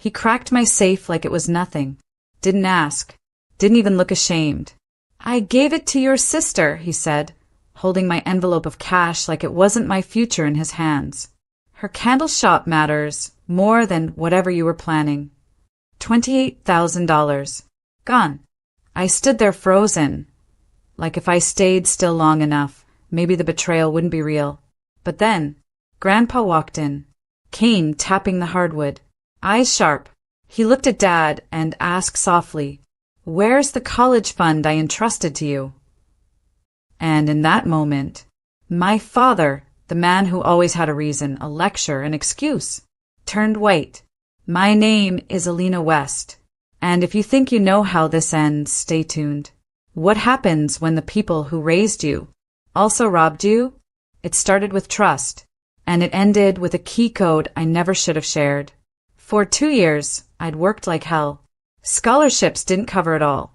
He cracked my safe like it was nothing. Didn't ask. Didn't even look ashamed. I gave it to your sister, he said, holding my envelope of cash like it wasn't my future in his hands. Her candle shop matters more than whatever you were planning. $28,000. Gone. I stood there frozen. Like if I stayed still long enough, maybe the betrayal wouldn't be real. But then, Grandpa walked in, cane tapping the hardwood, eyes sharp. He looked at Dad and asked softly, "Where's the college fund I entrusted to you?" And in that moment, my father, the man who always had a reason, a lecture, an excuse, turned white. My name is Alina West, and if you think you know how this ends, stay tuned. What happens when the people who raised you also robbed you? It started with trust, and it ended with a key code I never should have shared. For 2 years, I'd worked like hell. Scholarships didn't cover it all.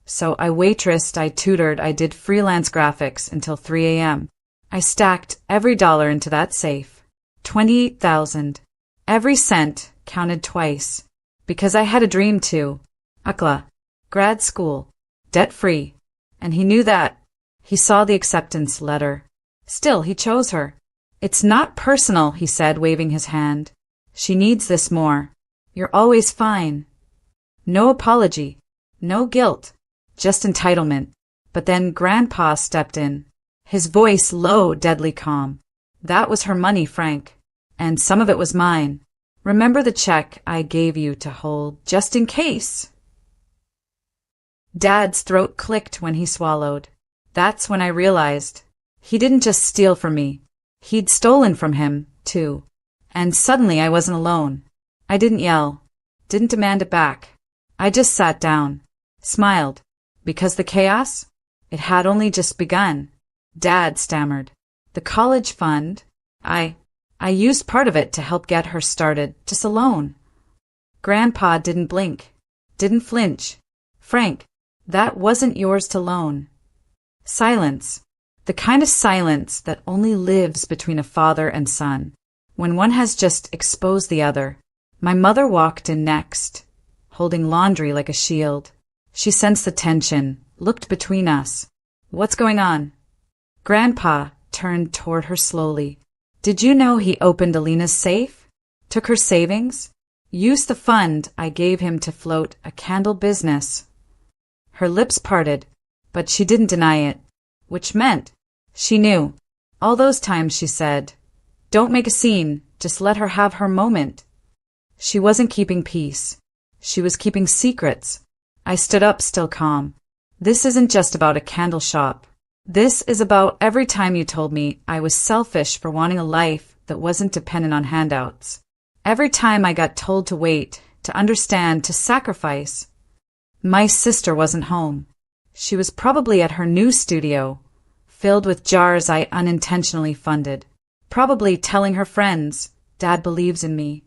So I waitressed, I tutored, I did freelance graphics until 3 a.m. I stacked every dollar into that safe. 28,000. Every cent counted twice. Because I had a dream too. Akla. Grad school. Debt-free. And he knew that. He saw the acceptance letter. Still, he chose her. It's not personal, he said, waving his hand. She needs this more. You're always fine. No apology. No guilt. Just entitlement. But then Grandpa stepped in. His voice low, deadly calm. That was her money, Frank. And some of it was mine. Remember the check I gave you to hold, just in case? Dad's throat clicked when he swallowed. That's when I realized. He didn't just steal from me. He'd stolen from him, too. And suddenly I wasn't alone. I didn't yell. Didn't demand it back. I just sat down. Smiled. Because the chaos? It had only just begun. Dad stammered. The college fund? I used part of it to help get her started, just a loan. Grandpa didn't blink. Didn't flinch. Frank, that wasn't yours to loan. Silence. The kind of silence that only lives between a father and son, when one has just exposed the other. My mother walked in next, holding laundry like a shield. She sensed the tension, looked between us. What's going on? Grandpa turned toward her slowly. Did you know he opened Alina's safe? Took her savings? Used the fund I gave him to float a candle business? Her lips parted, but she didn't deny it, which meant she knew. All those times she said, "Don't make a scene, just let her have her moment." She wasn't keeping peace. She was keeping secrets. I stood up, still calm. This isn't just about a candle shop. This is about every time you told me I was selfish for wanting a life that wasn't dependent on handouts. Every time I got told to wait, to understand, to sacrifice. My sister wasn't home. She was probably at her new studio, filled with jars I unintentionally funded. Probably telling her friends, "Dad believes in me."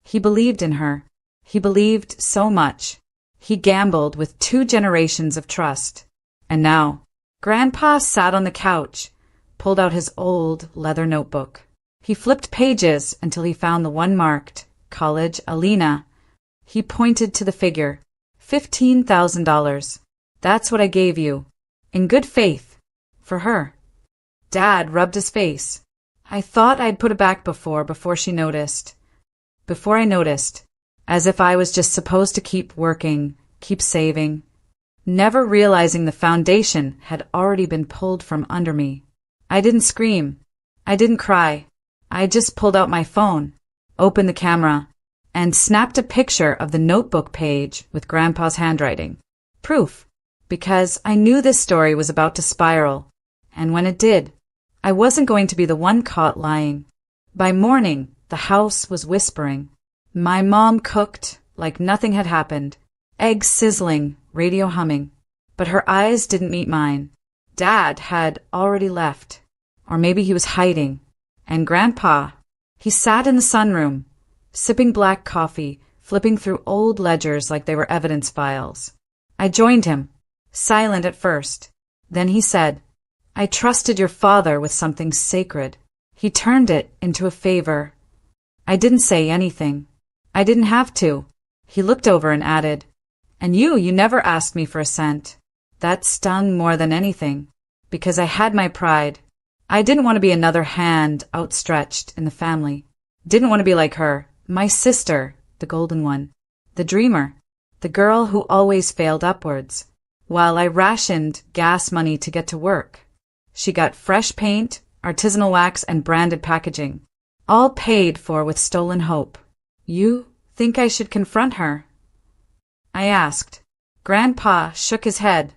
He believed in her. He believed so much. He gambled with 2 generations of trust. And now, Grandpa sat on the couch, pulled out his old leather notebook. He flipped pages until he found the one marked, College Alina. He pointed to the figure, $15,000. That's what I gave you. In good faith. For her. Dad rubbed his face. I thought I'd put it back before she noticed. Before I noticed. As if I was just supposed to keep working, keep saving. Never realizing the foundation had already been pulled from under me. I didn't scream. I didn't cry. I just pulled out my phone, opened the camera, and snapped a picture of the notebook page with Grandpa's handwriting. Proof. Because I knew this story was about to spiral. And when it did, I wasn't going to be the one caught lying. By morning, the house was whispering. My mom cooked like nothing had happened. Eggs sizzling, radio humming. But her eyes didn't meet mine. Dad had already left. Or maybe he was hiding. And Grandpa, he sat in the sunroom, sipping black coffee, flipping through old ledgers like they were evidence files. I joined him, silent at first. Then he said, "I trusted your father with something sacred. He turned it into a favor." I didn't say anything. I didn't have to. He looked over and added, "And you never asked me for a cent." That stung more than anything, because I had my pride. I didn't want to be another hand outstretched in the family. Didn't want to be like her, my sister, the golden one, the dreamer, the girl who always failed upwards. While I rationed gas money to get to work, she got fresh paint, artisanal wax, and branded packaging, all paid for with stolen hope. "You think I should confront her?" I asked. Grandpa shook his head.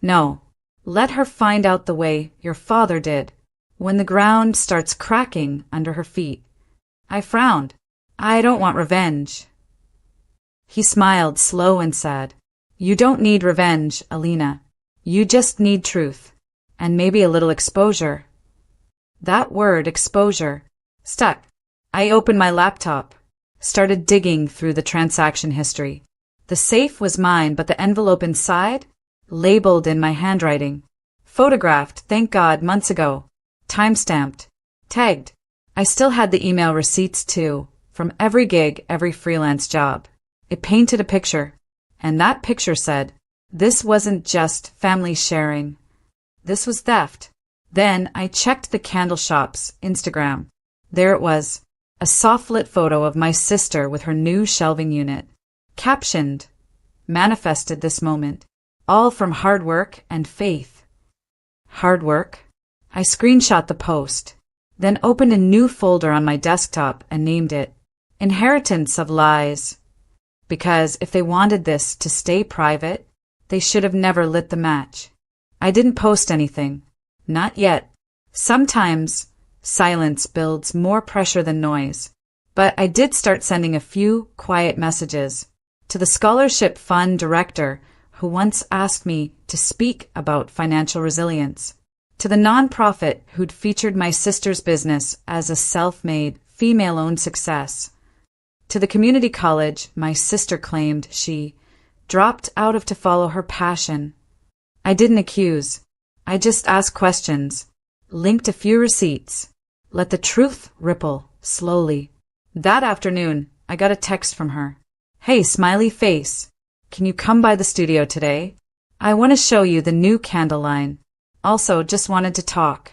"No. Let her find out the way your father did, when the ground starts cracking under her feet." I frowned. "I don't want revenge." He smiled, slow and sad. "You don't need revenge, Alina. You just need truth. And maybe a little exposure." That word, exposure, stuck. I opened my laptop, started digging through the transaction history. The safe was mine, but the envelope inside, labeled in my handwriting. Photographed, thank God, months ago. Time-stamped. Tagged. I still had the email receipts too, from every gig, every freelance job. It painted a picture, and that picture said, this wasn't just family sharing. This was theft. Then I checked the candle shop's Instagram. There it was, a soft-lit photo of my sister with her new shelving unit. Captioned, "Manifested this moment, all from hard work and faith." Hard work? I screenshot the post, then opened a new folder on my desktop and named it Inheritance of Lies. Because if they wanted this to stay private, they should have never lit the match. I didn't post anything. Not yet. Sometimes silence builds more pressure than noise. But I did start sending a few quiet messages to the scholarship fund director who once asked me to speak about financial resilience, to the nonprofit who'd featured my sister's business as a self-made, female-owned success, to the community college my sister claimed she dropped out of to follow her passion. I didn't accuse. I just asked questions, linked a few receipts, let the truth ripple slowly. That afternoon, I got a text from her. "Hey, smiley face. Can you come by the studio today? I want to show you the new candle line. Also, just wanted to talk."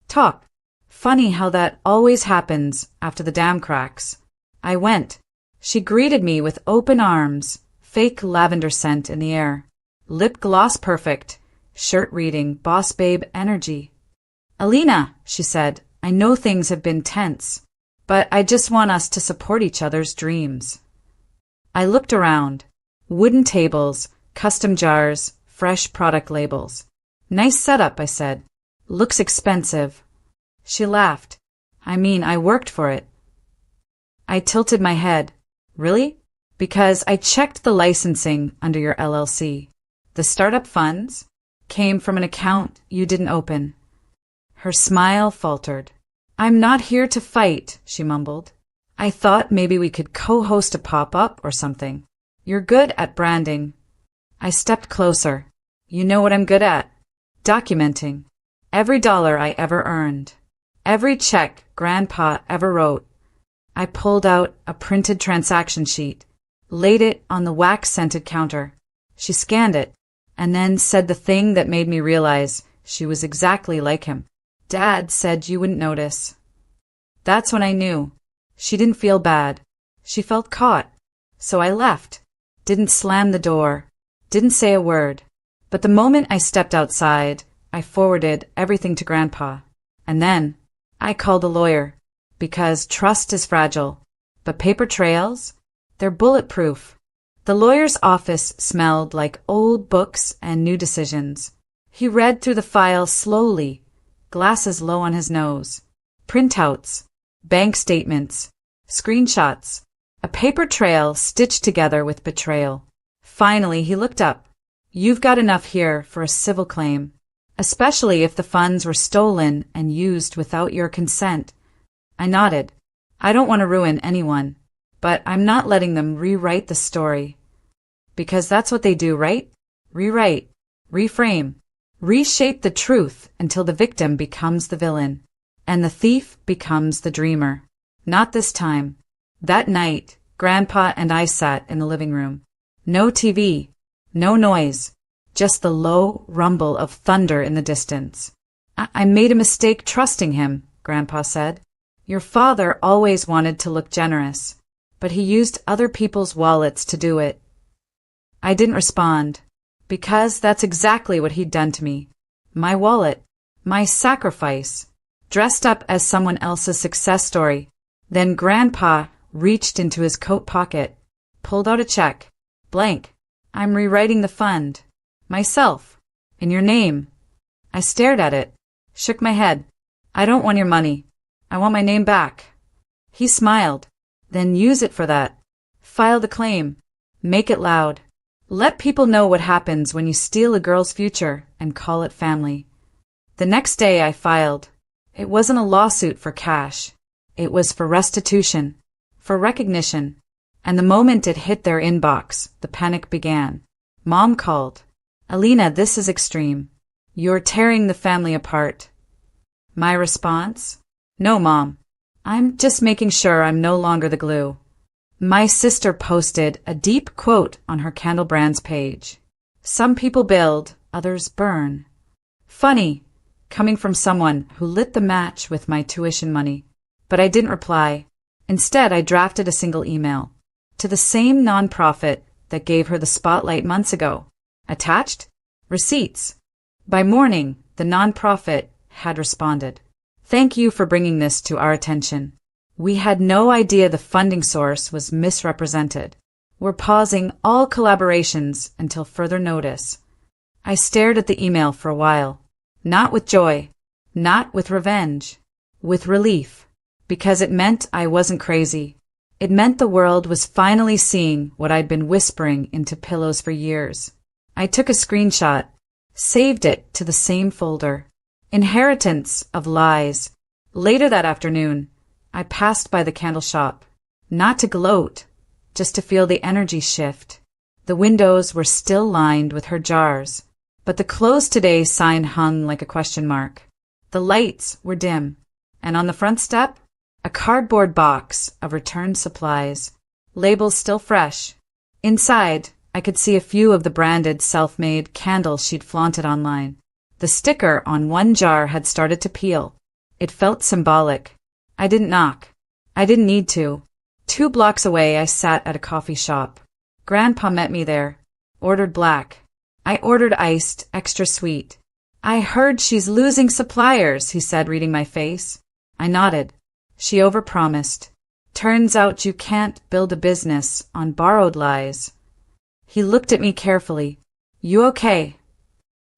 Talk. Funny how that always happens after the dam cracks. I went. She greeted me with open arms, fake lavender scent in the air, lip gloss perfect, shirt reading boss babe energy. "Alina," she said, "I know things have been tense, but I just want us to support each other's dreams." I looked around. Wooden tables, custom jars, fresh product labels. "Nice setup," I said. "Looks expensive." She laughed. "I mean, I worked for it." I tilted my head. "Really?" "Because I checked the licensing under your LLC. The startup funds came from an account you didn't open." Her smile faltered. "I'm not here to fight," she mumbled. "I thought maybe we could co-host a pop-up or something. You're good at branding." I stepped closer. "You know what I'm good at? Documenting. Every dollar I ever earned. Every check Grandpa ever wrote." I pulled out a printed transaction sheet, laid it on the wax-scented counter. She scanned it, and then said the thing that made me realize she was exactly like him. "Dad said you wouldn't notice." That's when I knew. She didn't feel bad. She felt caught. So I left. Didn't slam the door. Didn't say a word. But the moment I stepped outside, I forwarded everything to Grandpa. And then I called a lawyer. Because trust is fragile. But paper trails? They're bulletproof. The lawyer's office smelled like old books and new decisions. He read through the file slowly, glasses low on his nose. Printouts, bank statements, screenshots, a paper trail stitched together with betrayal. Finally, he looked up. "You've got enough here for a civil claim, especially if the funds were stolen and used without your consent." I nodded. "I don't want to ruin anyone, but I'm not letting them rewrite the story." Because that's what they do, right? Rewrite, reframe, reshape the truth until the victim becomes the villain, and the thief becomes the dreamer. Not this time. That night, Grandpa and I sat in the living room. No TV, no noise, just the low rumble of thunder in the distance. I made a mistake trusting him, Grandpa said. Your father always wanted to look generous, but he used other people's wallets to do it. I didn't respond, because that's exactly what he'd done to me. My wallet, my sacrifice, dressed up as someone else's success story. Then Grandpa reached into his coat pocket, pulled out a check. Blank. I'm rewriting the fund. Myself. In your name. I stared at it, shook my head. I don't want your money. I want my name back. He smiled. Then use it for that. File the claim. Make it loud. Let people know what happens when you steal a girl's future and call it family. The next day I filed. It wasn't a lawsuit for cash. It was for restitution, for recognition. And the moment it hit their inbox, the panic began. Mom called. Alina, this is extreme. You're tearing the family apart. My response? No, Mom. I'm just making sure I'm no longer the glue. My sister posted a deep quote on her Candle Brands page. Some people build, others burn. Funny, coming from someone who lit the match with my tuition money. But I didn't reply. Instead, I drafted a single email to the same nonprofit that gave her the spotlight months ago. Attached? Receipts. By morning, the nonprofit had responded. Thank you for bringing this to our attention. We had no idea the funding source was misrepresented. We're pausing all collaborations until further notice. I stared at the email for a while. Not with joy, not with revenge, with relief, because it meant I wasn't crazy. It meant the world was finally seeing what I'd been whispering into pillows for years. I took a screenshot, saved it to the same folder. Inheritance of lies. Later that afternoon, I passed by the candle shop, not to gloat, just to feel the energy shift. The windows were still lined with her jars, but the closed today sign hung like a question mark. The lights were dim, and on the front step, a cardboard box of returned supplies, labels still fresh. Inside, I could see a few of the branded self-made candles she'd flaunted online. The sticker on one jar had started to peel. It felt symbolic. I didn't knock. I didn't need to. 2 blocks away, I sat at a coffee shop. Grandpa met me there. Ordered black. I ordered iced, extra sweet. I heard she's losing suppliers, he said, reading my face. I nodded. She overpromised. Turns out you can't build a business on borrowed lies. He looked at me carefully. You okay?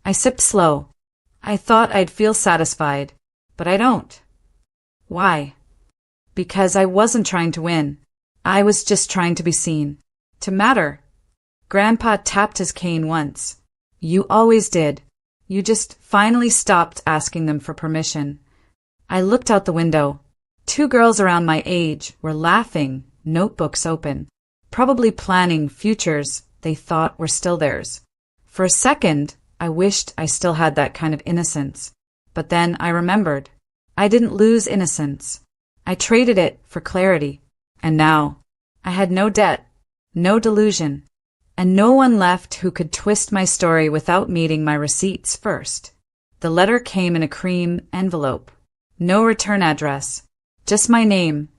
I sipped slow. I thought I'd feel satisfied, but I don't. Why? Because I wasn't trying to win. I was just trying to be seen. To matter. Grandpa tapped his cane once. You always did. You just finally stopped asking them for permission. I looked out the window. 2 girls around my age were laughing, notebooks open, probably planning futures they thought were still theirs. For a second, I wished I still had that kind of innocence. But then I remembered. I didn't lose innocence. I traded it for clarity. And now, I had no debt, no delusion, and no one left who could twist my story without meeting my receipts first. The letter came in a cream envelope. No return address. Just my name,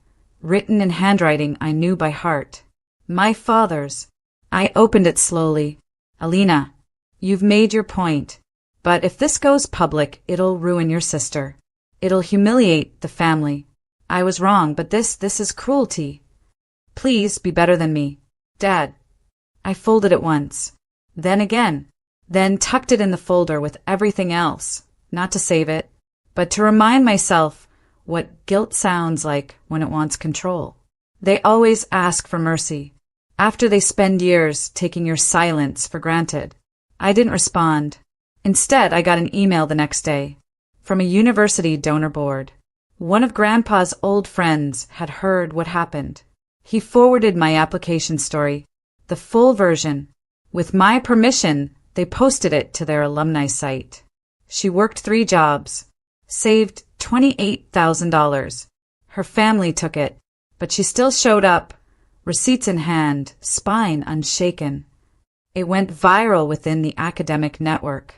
written in handwriting I knew by heart. My father's. I opened it slowly. Alina, you've made your point, but if this goes public, it'll ruin your sister. It'll humiliate the family. I was wrong, but this is cruelty. Please be better than me. Dad. I folded it once, then again, then tucked it in the folder with everything else, not to save it, but to remind myself what guilt sounds like when it wants control. They always ask for mercy, after they spend years taking your silence for granted. I didn't respond. Instead, I got an email the next day, from a university donor board. One of Grandpa's old friends had heard what happened. He forwarded my application story, the full version. With my permission, they posted it to their alumni site. She worked 3 jobs, saved $28,000. Her family took it, but she still showed up, receipts in hand, spine unshaken. It went viral within the academic network.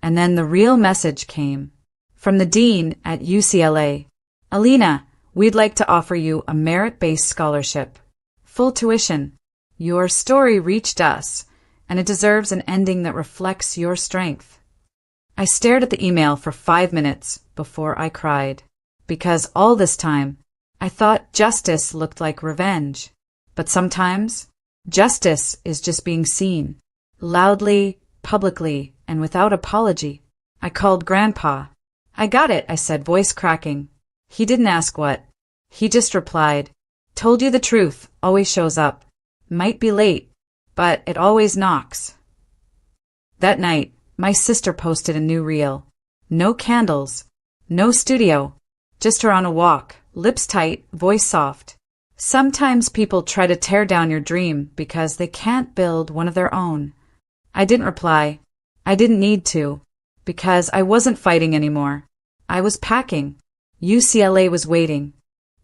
And then the real message came. From the dean at UCLA. Alina, we'd like to offer you a merit-based scholarship. Full tuition. Your story reached us, and it deserves an ending that reflects your strength. I stared at the email for 5 minutes before I cried, because all this time, I thought justice looked like revenge. But sometimes, justice is just being seen, loudly, publicly, and without apology. I called Grandpa. I got it, I said, voice cracking. He didn't ask what. He just replied, told you the truth, always shows up. Might be late, but it always knocks. That night, my sister posted a new reel. No candles, no studio, just her on a walk, lips tight, voice soft. Sometimes people try to tear down your dream because they can't build one of their own. I didn't reply. I didn't need to, because I wasn't fighting anymore. I was packing. UCLA was waiting.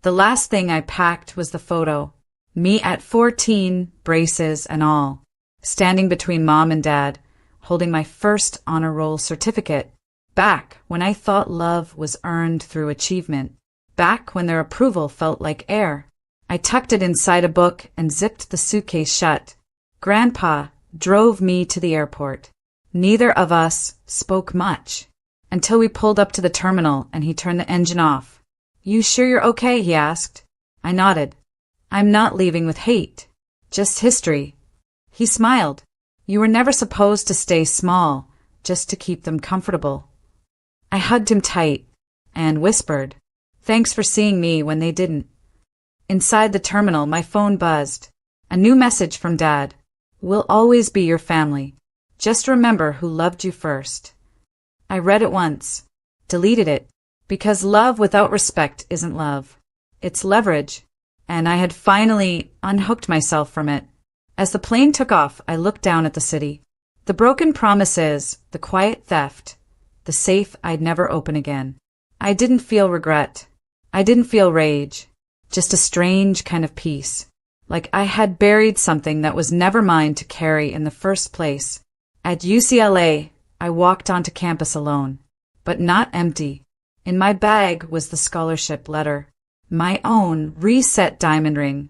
The last thing I packed was the photo. Me at 14, braces and all, standing between Mom and Dad, holding my first honor roll certificate, back when I thought love was earned through achievement, back when their approval felt like air. I tucked it inside a book and zipped the suitcase shut. Grandpa drove me to the airport. Neither of us spoke much, until we pulled up to the terminal and he turned the engine off. You sure you're okay? He asked. I nodded. I'm not leaving with hate, just history. He smiled. You were never supposed to stay small, just to keep them comfortable. I hugged him tight and whispered, thanks for seeing me when they didn't. Inside the terminal, my phone buzzed. A new message from Dad. We'll always be your family. Just remember who loved you first. I read it once, deleted it, because love without respect isn't love. It's leverage, and I had finally unhooked myself from it. As the plane took off, I looked down at the city. The broken promises, the quiet theft, the safe I'd never open again. I didn't feel regret. I didn't feel rage. Just a strange kind of peace, like I had buried something that was never mine to carry in the first place. At UCLA, I walked onto campus alone, but not empty. In my bag was the scholarship letter, my own reset diamond ring,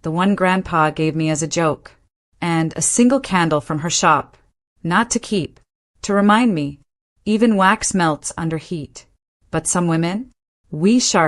the one Grandpa gave me as a joke, and a single candle from her shop, not to keep, to remind me, even wax melts under heat. But some women, we sharp